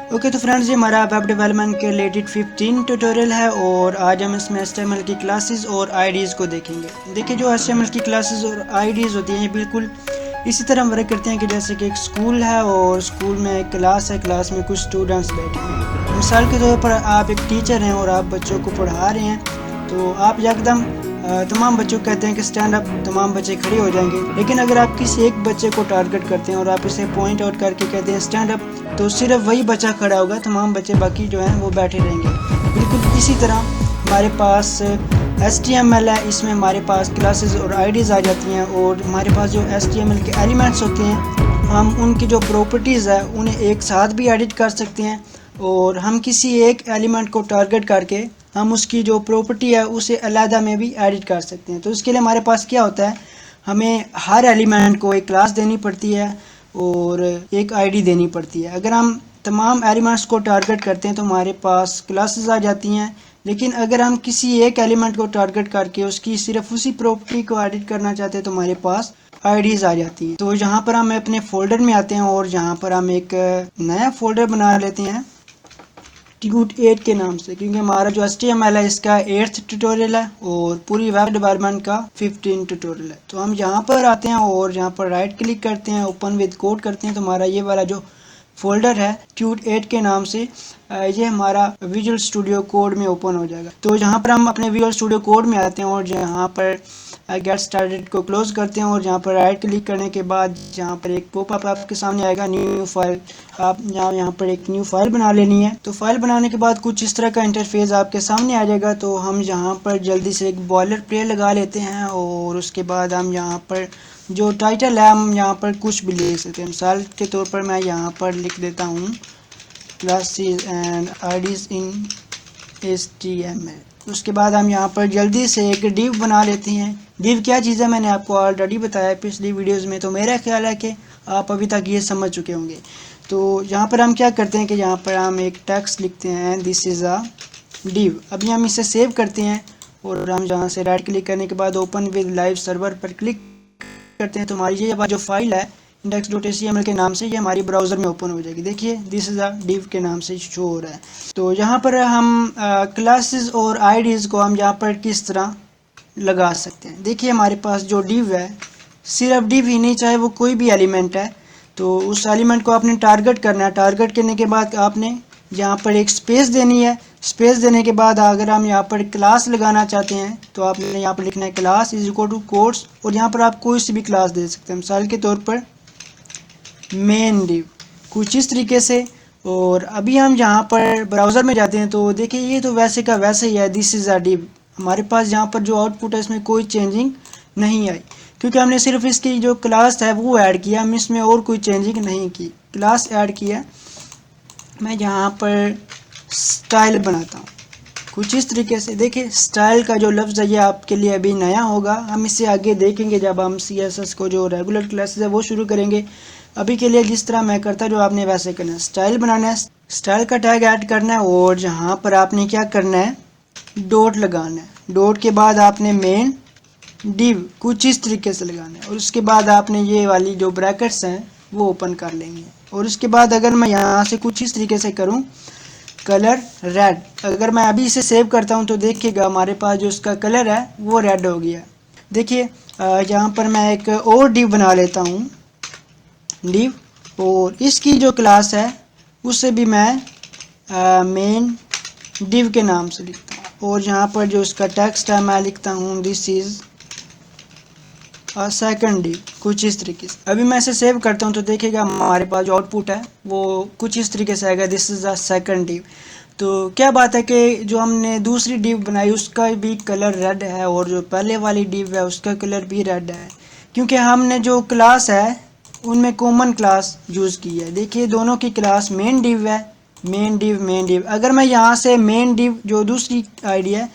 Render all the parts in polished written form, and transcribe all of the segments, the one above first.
Okay तो friends, ये हमारा वेब डेवलपमेंट के रिलेटेड 15 ट्यूटोरियल है और आज हम इसमें HTML की क्लासेस और आईडीज़ को देखेंगे। देखिए, जो HTML की क्लासेस और आईडीज़ होती हैं ये बिल्कुल इसी तरह वर्क करते हैं कि जैसे कि एक स्कूल है और स्कूल में एक क्लास है, क्लास में कुछ स्टूडेंट्स बैठे हैं। मिसाल के तौर पर आप एक टीचर हैं और आप बच्चों को पढ़ा रहे हैं, तो आप एकदम तमाम बच्चों को कहते हैं कि स्टैंड अप, तमाम बच्चे खड़े हो जाएंगे। लेकिन अगर आप किसी एक बच्चे को टारगेट करते हैं और आप इसे पॉइंट आउट करके कहते हैं स्टैंड अप, तो सिर्फ वही बच्चा खड़ा होगा, तमाम बच्चे बाकी जो हैं वो बैठे रहेंगे। बिल्कुल इसी तरह हमारे पास HTML है, इसमें हमारे पास क्लासेस और आईडीज़ आ जाती हैं और हमारे पास जो HTML के एलिमेंट्स होते हैं हम उनकी जो प्रॉपर्टीज़ है उन्हें एक साथ भी एडिट कर सकते हैं और हम किसी एक एलिमेंट को टारगेट करके हम उसकी जो प्रॉपर्टी है उसे अलहदा में भी एडिट कर सकते हैं। तो इसके लिए हमारे पास क्या होता है, हमें हर एलिमेंट को एक क्लास देनी पड़ती है और एक आईडी देनी पड़ती है। अगर हम तमाम एलिमेंट्स को टारगेट करते हैं तो हमारे पास क्लासेस आ जाती हैं, लेकिन अगर हम किसी एक एलिमेंट को टारगेट करके उसकी सिर्फ उसी प्रॉपर्टी को एडिट करना चाहते हैं तो हमारे पास आईडीज़ आ जाती हैं। तो यहाँ पर हम अपने फोल्डर में आते हैं और यहाँ पर हम एक नया फोल्डर बना लेते हैं ट्यूट 8 के नाम से, क्योंकि हमारा जो HTML है इसका 8th ट्यूटोरियल है और पूरी वेब डेवलपमेंट का 15 ट्यूटोरियल है। तो हम यहाँ पर आते हैं और यहाँ पर राइट क्लिक करते हैं, ओपन विद कोड करते हैं, तो हमारा ये वाला जो फोल्डर है ट्यूट 8 के नाम से ये हमारा विजुअल स्टूडियो कोड में ओपन हो जाएगा। तो यहाँ पर हम अपने विजुअल स्टूडियो कोड में आते हैं और यहाँ पर गेट स्टार्टेड को क्लोज करते हैं और यहाँ पर राइट क्लिक करने के बाद यहाँ पर एक पॉपअप आपके सामने आएगा, न्यू फाइल। आप यहाँ पर एक न्यू फाइल बना लेनी है। तो फाइल बनाने के बाद कुछ इस तरह का इंटरफेस आपके सामने आ जाएगा। तो हम यहाँ पर जल्दी से एक बॉयलर प्लेट लगा लेते हैं और उसके बाद हम यहाँ पर जो टाइटल है हम यहाँ पर कुछ भी ले सकते हैं। मिसाल के तौर पर मैं यहाँ पर लिख देता हूँ classes and IDs in HTML। उसके बाद हम यहाँ पर जल्दी से एक डिव बना लेते हैं। डिव क्या चीज़ है मैंने आपको ऑलरेडी बताया पिछली वीडियोस में, तो मेरा ख्याल है कि आप अभी तक ये समझ चुके होंगे। तो यहाँ पर हम क्या करते हैं कि यहाँ पर हम एक टेक्स्ट लिखते हैं, दिस इज़ अ डिव। अभी हम इसे सेव करते हैं और हम यहाँ से राइट क्लिक करने के बाद ओपन विद लाइव सर्वर पर क्लिक करते हैं तो हमारी ये जो फाइल है index.html के नाम से ये हमारी ब्राउज़र में ओपन हो जाएगी। देखिए, दिस इज़ अ डिव के नाम से शो हो रहा है। तो यहाँ पर हम क्लासेस और आईडीज़ को हम यहाँ पर किस तरह लगा सकते हैं। देखिए, हमारे पास जो डिव है, सिर्फ डिव ही नहीं, चाहे वो कोई भी एलिमेंट है, तो उस एलिमेंट को आपने टारगेट करना है। टारगेट करने के बाद आपने यहाँ पर एक स्पेस देनी है। स्पेस देने के बाद अगर हम यहाँ पर क्लास लगाना चाहते हैं तो आपने यहाँ पर लिखना है class is equal to quotes और यहाँ पर आप कोई सी भी क्लास दे सकते हैं। मिसाल के तौर पर मेन डिव, कुछ इस तरीके से। और अभी हम यहाँ पर ब्राउज़र में जाते हैं तो देखिए ये तो वैसे का वैसे ही है, दिस इज़ अ डिव। हमारे पास यहाँ पर जो आउटपुट है इसमें कोई चेंजिंग नहीं आई, क्योंकि हमने सिर्फ इसकी जो क्लास है वो ऐड किया, हम इसमें और कोई चेंजिंग नहीं की, क्लास ऐड किया। मैं यहाँ पर स्टाइल बनाता हूँ कुछ इस तरीके से। देखिए, स्टाइल का जो लफ्ज़ है ये आपके लिए अभी नया होगा, हम इसे आगे देखेंगे जब हम CSS को जो रेगुलर क्लासेस है वो शुरू करेंगे। अभी के लिए जिस तरह मैं करता जो आपने वैसे करना है। स्टाइल बनाना है, स्टाइल का टैग ऐड करना है और जहाँ पर आपने क्या करना है, डॉट लगाना है। डॉट के बाद आपने मेन डिव कुछ इस तरीके से लगाना है और उसके बाद आपने ये वाली जो ब्रैकेट्स हैं वो ओपन कर लेंगे। और उसके बाद अगर मैं यहाँ से कुछ इस तरीके से करूँ, कलर रेड, अगर मैं अभी इसे सेव करता हूँ तो देखिएगा हमारे पास जो उसका कलर है वो रेड हो गया। देखिए, यहाँ पर मैं एक और डिव बना लेता हूँ, डिव, और इसकी जो क्लास है उसे भी मैं मेन डिव के नाम से लिखता हूँ और यहाँ पर जो उसका टेक्स्ट है मैं लिखता हूँ दिस इज़ सेकंड डिव, कुछ इस तरीके से। अभी मैं इसे सेव करता हूँ तो देखिएगा हमारे पास जो आउटपुट है वो कुछ इस तरीके से आएगा, this is the second div. तो क्या बात है कि जो हमने दूसरी डिव बनाई उसका भी कलर रेड है और जो पहले वाली डिव है उसका कलर भी रेड है, क्योंकि हमने जो क्लास है उनमें कॉमन क्लास यूज़ की है। देखिए, दोनों की क्लास मेन डिव है, मेन डिव मेन डिव। अगर मैं यहाँ से मेन डिव जो दूसरी आईडी है,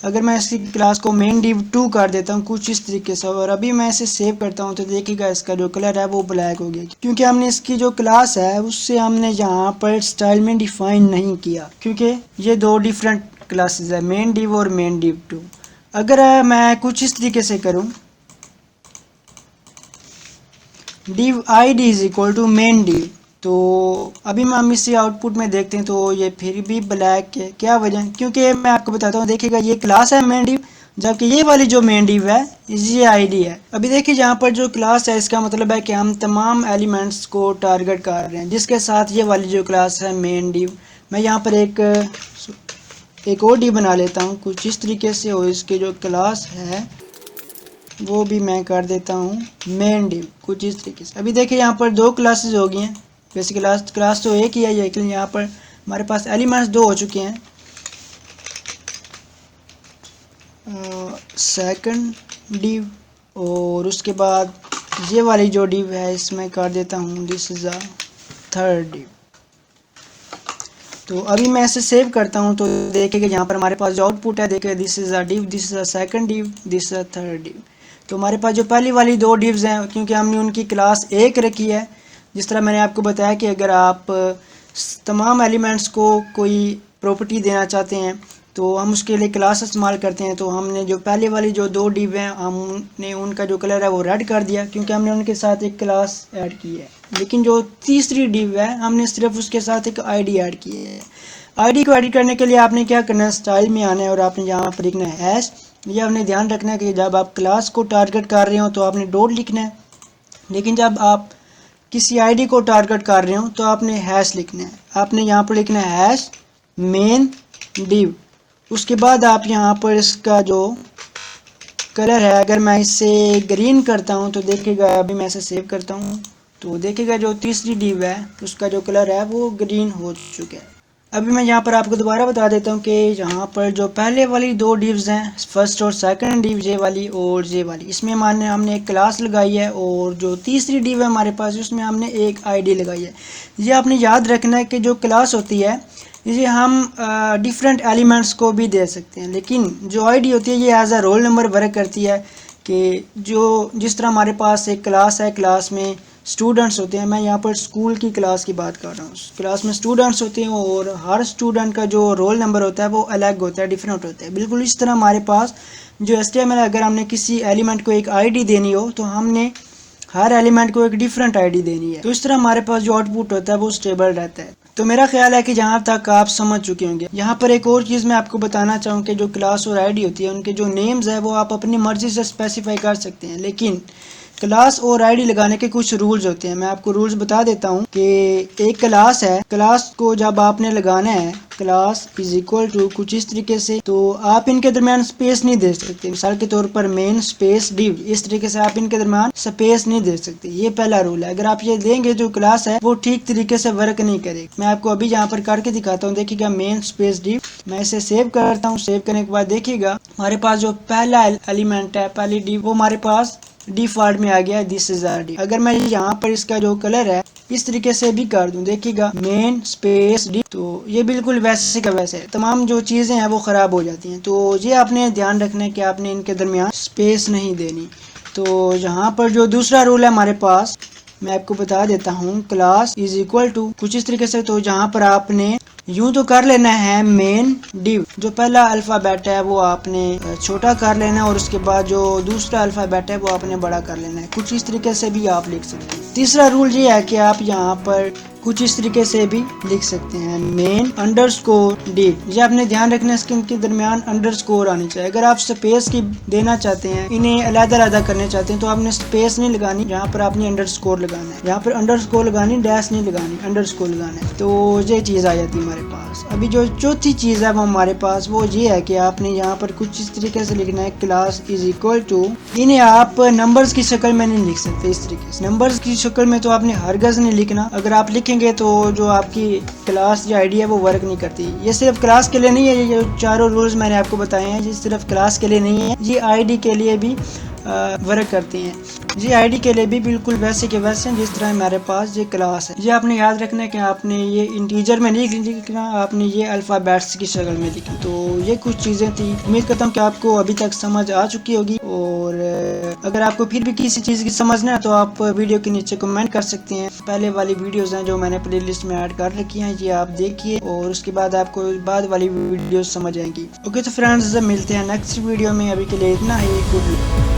अगर मैं इसकी क्लास को मेन डिव 2 कर देता हूँ कुछ इस तरीके से और अभी मैं इसे सेव करता हूँ तो देखिएगा इसका जो कलर है वो ब्लैक हो गया, क्योंकि हमने इसकी जो क्लास है उससे हमने यहाँ पर स्टाइल में डिफाइन नहीं किया, क्योंकि ये दो डिफरेंट क्लासेस है, मेन डिव और मेन डिव 2। अगर मैं कुछ इस तरीके से करूँ, div id is equal to main div, तो अभी हम इसे आउटपुट में देखते हैं तो ये फिर भी ब्लैक है। क्या वजह? क्योंकि मैं आपको बताता हूँ, देखिएगा ये क्लास है मेन डिव, जबकि ये वाली जो मेन डिव है ये आईडी है। अभी देखिए यहाँ पर जो क्लास है इसका मतलब है कि हम तमाम एलिमेंट्स को टारगेट कर रहे हैं, जिसके साथ ये वाली जो क्लास है मेन डिव। मैं यहाँ पर एक और डिव बना लेता हूँ कुछ इस तरीके से, और इसके जो क्लास है वो भी मैं कर देता हूँ मेन डिव कुछ इस तरीके से। अभी देखिए यहाँ पर दो क्लासेस हो गई हैं, वैसे क्लास तो एक ही है, लेकिन यहाँ पर हमारे पास एलिमेंट्स दो हो चुके हैं। सेकंड डिव और उसके बाद ये वाली जो डिव है इसमें कर देता हूँ this is a third div. तो अभी मैं इसे सेव करता हूँ तो देखिए यहाँ पर हमारे पास जो आउटपुट है, देखिए this is a div, this is a second div, this is a third div. तो हमारे पास जो पहली वाली दो डिव्स हैं, क्योंकि हमने उनकी क्लास एक रखी है, जिस तरह मैंने आपको बताया कि अगर आप तमाम एलिमेंट्स को कोई प्रॉपर्टी देना चाहते हैं तो हम उसके लिए क्लास इस्तेमाल करते हैं। तो हमने जो पहले वाली जो दो डिव हैं हमने उनका जो कलर है वो रेड कर दिया, क्योंकि हमने उनके साथ एक क्लास ऐड की है। लेकिन जो तीसरी डिव है हमने सिर्फ उसके साथ एक आईडी ऐड की है। आईडी को एडिट करने के लिए आपने क्या करना है, स्टाइल में आना है और आपने यहाँ पर लिखना है हैश। ये आपने ध्यान रखना है कि जब आप क्लास को टारगेट कर रहे हो तो आपने डॉट लिखना है, लेकिन जब आप किसी आईडी को टारगेट कर रहे हो तो आपने हैश लिखना है। आपने यहाँ पर लिखना है हैश मेन डिव। उसके बाद आप यहाँ पर इसका जो कलर है, अगर मैं इसे ग्रीन करता हूँ तो देखिएगा, अभी मैं इसे सेव करता हूँ तो देखिएगा जो तीसरी डिव है उसका जो कलर है वो ग्रीन हो चुका है। अभी मैं यहाँ पर आपको दोबारा बता देता हूँ कि यहाँ पर जो पहले वाली दो डिव्स हैं, फर्स्ट और सेकंड डिव, ये वाली और ये वाली, इसमें हमने एक क्लास लगाई है, और जो तीसरी डिव है हमारे पास उसमें हमने एक आईडी लगाई है। ये आपने याद रखना है कि जो क्लास होती है इसे हम डिफरेंट एलिमेंट्स को भी दे सकते हैं, लेकिन जो आईडी होती है ये as a roll number work करती है। कि जिस तरह हमारे पास एक क्लास है, क्लास में स्टूडेंट्स होते हैं, मैं यहाँ पर स्कूल की क्लास की बात कर रहा हूँ, क्लास में स्टूडेंट्स होते हैं और हर स्टूडेंट का जो रोल नंबर होता है वो अलग होता है, डिफरेंट होता है। बिल्कुल इस तरह हमारे पास जो HTML है, अगर हमने किसी एलिमेंट को एक आईडी देनी हो तो हमने हर एलिमेंट को एक डिफरेंट आईडी देनी है। तो इस तरह हमारे पास जो आउटपुट होता है वो स्टेबल रहता है। तो मेरा ख्याल है कि जहाँ तक आप समझ चुके होंगे। यहाँ पर एक और चीज़ मैं आपको बताना चाहूँ कि जो क्लास और आईडी होती है उनके जो नेम्स है वो आप अपनी मर्जी से स्पेसिफाई कर सकते हैं, लेकिन क्लास और आईडी लगाने के कुछ रूल्स होते हैं। मैं आपको रूल्स बता देता हूँ कि एक क्लास है, क्लास को जब आपने लगाना है, क्लास इज इक्वल टू कुछ इस तरीके से, तो आप इनके दरमियान स्पेस नहीं दे सकते। मिसाल के तौर पर मेन स्पेस डिव, इस तरीके से आप इनके दरमियान स्पेस नहीं दे सकते। ये पहला रूल है। अगर आप ये देंगे जो क्लास है वो ठीक तरीके से वर्क नहीं करेगी। मैं आपको अभी यहाँ पर करके दिखाता हूँ। देखिएगा मेन स्पेस डिव, मैं इसे सेव करता हूँ। सेव करने के बाद देखिएगा हमारे पास जो पहला एलिमेंट है, पहली डिव, वो हमारे पास डिफॉल्ट में आ गया है, दिस इज आर डी। अगर मैं यहाँ पर इसका जो कलर है इस तरीके से भी कर दूं, देखिएगा मेन स्पेस डी, तो ये बिल्कुल वैसे का वैसे है। तमाम जो चीज़ें हैं वो ख़राब हो जाती हैं। तो ये आपने ध्यान रखना है कि आपने इनके दरमियान स्पेस नहीं देनी। तो यहाँ पर जो दूसरा रूल है हमारे पास, मैं आपको बता देता हूँ, क्लास इज इक्वल टू कुछ इस तरीके से। तो जहाँ पर आपने यूं तो कर लेना है मेन डिव, जो पहला अल्फ़ाबेट है वो आपने छोटा कर लेना है और उसके बाद जो दूसरा अल्फ़ाबेट है वो आपने बड़ा कर लेना है। कुछ इस तरीके से भी आप लिख सकते हैं। तीसरा रूल ये है कि आप यहाँ पर कुछ इस तरीके से भी लिख सकते हैं, मेन अंडरस्कोर डिव। ये आपने ध्यान रखना है, इनके दरमियान अंडरस्कोर आनी चाहिए। अगर आप स्पेस की देना चाहते हैं, इन्हें अलग-अलग करने चाहते हैं, तो आपने स्पेस नहीं लगानी, यहाँ पर आपने अंडरस्कोर लगाना है। यहाँ पर अंडरस्कोर लगानी, डैश नहीं लगानी, अंडरस्कोर लगाना है। तो ये चीज़ आ जाती है हमारे पास। अभी जो चौथी चीज़ है वो हमारे पास वो ये है कि आपने यहाँ पर कुछ इस तरीके से लिखना है, क्लास इज इक्वल टू, इन्हें आप नंबर्स की शक्ल में नहीं लिख सकते। इस तरीके से नंबर्स की शक्ल में तो आपने हरगज़ नहीं लिखना। अगर आप लिखेंगे तो जो आपकी क्लास जो आईडी है वो वर्क नहीं करती। ये सिर्फ क्लास के लिए नहीं है, ये जो चारों रूल्स मैंने आपको बताए हैं ये सिर्फ क्लास के लिए नहीं है, ये आईडी के लिए भी वर्क करती हैं। ये आईडी के लिए भी बिल्कुल वैसे के वैसे हैं जिस तरह हमारे पास ये क्लास है। ये आपने याद रखना है कि आपने ये इंटीजर में नहीं लिखना, आपने ये अल्फ़ाबेट्स की शक्ल में लिखना। तो ये कुछ चीज़ें थी। उम्मीद करता हूँ कि आपको अभी तक समझ आ चुकी होगी, और अगर आपको फिर भी किसी चीज़ की समझना है तो आप वीडियो के नीचे कमेंट कर सकते हैं। पहले वाली वीडियोज़ हैं जो मैंने प्ले लिस्ट में ऐड कर रखी हैं, ये आप देखिए और उसके बाद आपको बाद वाली वीडियो समझ आएंगी। ओके तो फ्रेंड्स, मिलते हैं नेक्स्ट वीडियो में। अभी के लिए इतना ही, गुड लक।